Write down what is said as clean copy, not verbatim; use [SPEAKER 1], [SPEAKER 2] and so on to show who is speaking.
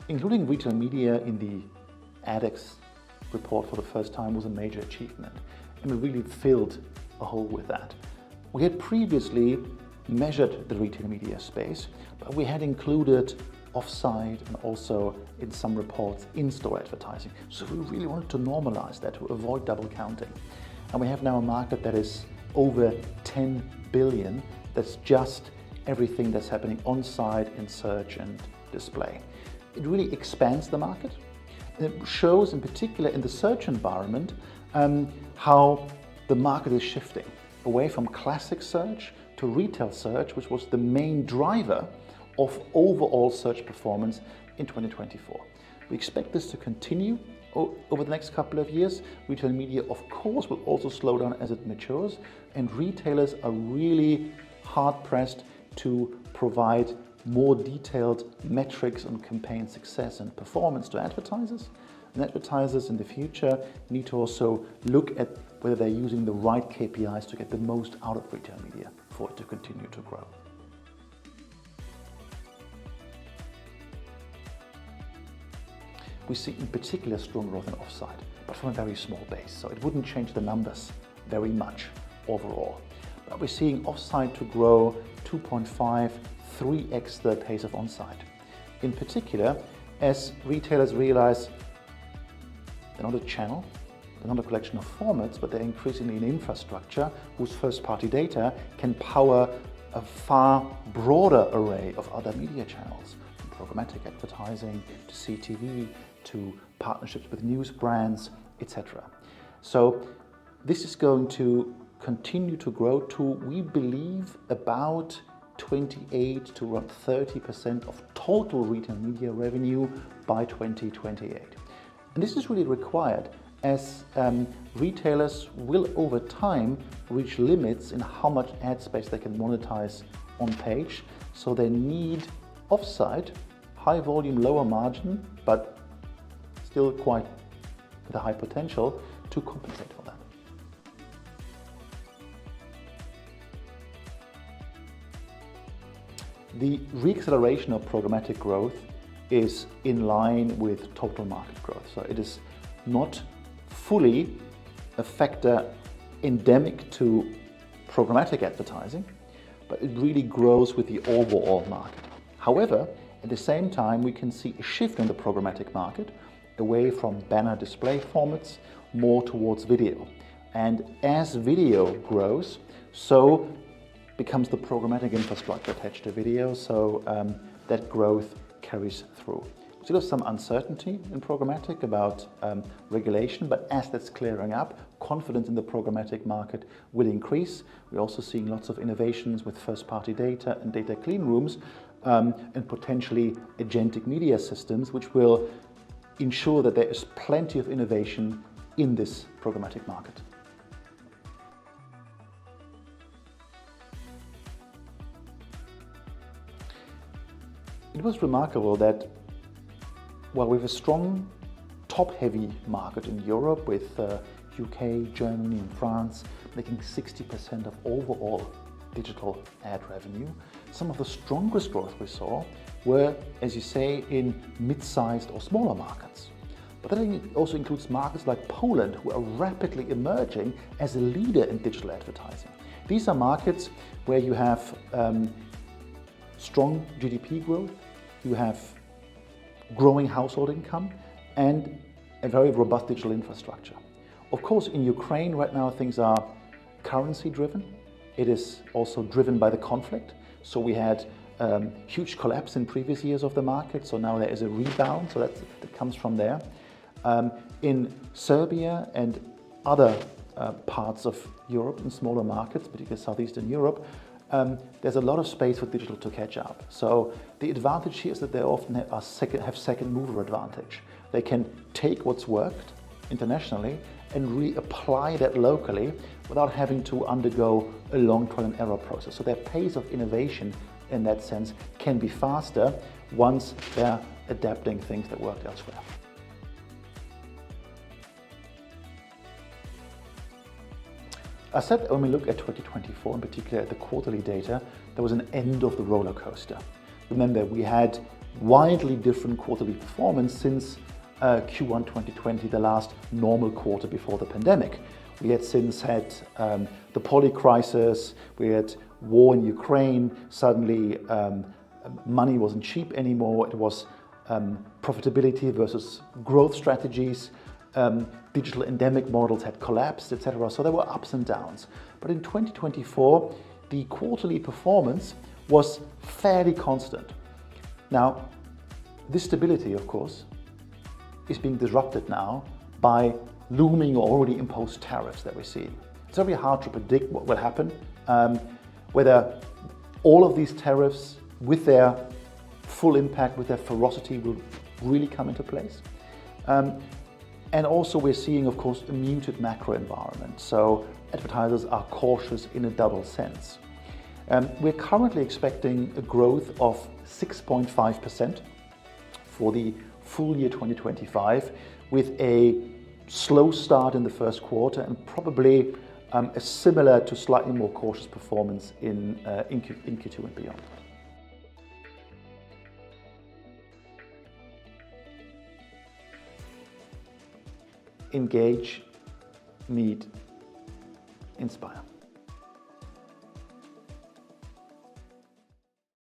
[SPEAKER 1] Including retail media in the AdEx report for the first time was a major achievement, and we really filled a hole with that. We had previously measured the retail media space, but we had included off-site and also in some reports in-store advertising. So we really wanted to normalize that to avoid double counting. And we have now a market that is over 10 billion. That's just everything that's happening on-site in search and display. It really expands the market. And it shows in particular in the search environment how the market is shifting away from classic search to retail search, which was the main driver of overall search performance in 2024. We expect this to continue over the next couple of years. Retail media, of course, will also slow down as it matures, and retailers are really hard-pressed to provide more detailed metrics on campaign success and performance to advertisers. And advertisers in the future need to also look at whether they're using the right KPIs to get the most out of retail media for it to continue to grow. We see in particular strong growth in offsite, but from a very small base, so it wouldn't change the numbers very much overall. But we're seeing offsite to grow 2.5, 3x the pace of onsite. In particular, as retailers realize they're not a channel, they're not a collection of formats, but they're increasingly an infrastructure whose first-party data can power a far broader array of other media channels, from programmatic advertising to CTV to partnerships with news brands, etc. So this is going to continue to grow to, we believe, about 28 to around 30% of total retail media revenue by 2028. And this is really required as retailers will over time reach limits in how much ad space they can monetize on page. So they need offsite, high volume, lower margin, but still quite with a high potential to compensate for that. The reacceleration of programmatic growth is in line with total market growth. So it is not fully a factor endemic to programmatic advertising, but it really grows with the overall market. However, at the same time, we can see a shift in the programmatic market away from banner display formats more towards video. And as video grows, so becomes the programmatic infrastructure attached to video, so that growth carries through. Still have some uncertainty in programmatic about regulation, but as that's clearing up, confidence in the programmatic market will increase. We're also seeing lots of innovations with first-party data and data clean rooms and potentially agentic media systems, which will ensure that there is plenty of innovation in this programmatic market. It was remarkable that while we have a strong top-heavy market in Europe with UK, Germany and France making 60% of overall digital ad revenue, some of the strongest growth we saw were, as you say, in mid-sized or smaller markets. But that also includes markets like Poland, who are rapidly emerging as a leader in digital advertising. These are markets where you have strong GDP growth, you have growing household income, and a very robust digital infrastructure. Of course, in Ukraine right now things are currency driven. It is also driven by the conflict. So we had huge collapse in previous years of the market, so now there is a rebound, so that comes from there. In Serbia and other parts of Europe, in smaller markets, particularly Southeastern Europe, there's a lot of space for digital to catch up. So the advantage here is that they often have second mover advantage. They can take what's worked internationally and really apply that locally without having to undergo a long trial and error process. So their pace of innovation in that sense can be faster once they're adapting things that worked elsewhere. I said when we look at 2024, in particular at the quarterly data, there was an end of the roller coaster. Remember, we had widely different quarterly performance since Q1 2020, the last normal quarter before the pandemic. We had since had the poly crisis, we had war in Ukraine, suddenly money wasn't cheap anymore, it was profitability versus growth strategies, digital endemic models had collapsed, etc. So there were ups and downs. But in 2024, the quarterly performance was fairly constant. Now, this stability, of course, is being disrupted now by looming or already imposed tariffs that we're seeing. It's very hard to predict what will happen, whether all of these tariffs with their full impact, with their ferocity, will really come into place. And also we're seeing, of course, a muted macro environment. So advertisers are cautious in a double sense. We're currently expecting a growth of 6.5% for the full year 2025, with a slow start in the first quarter and probably a similar to slightly more cautious performance in Q2 and beyond. Engage, meet, inspire.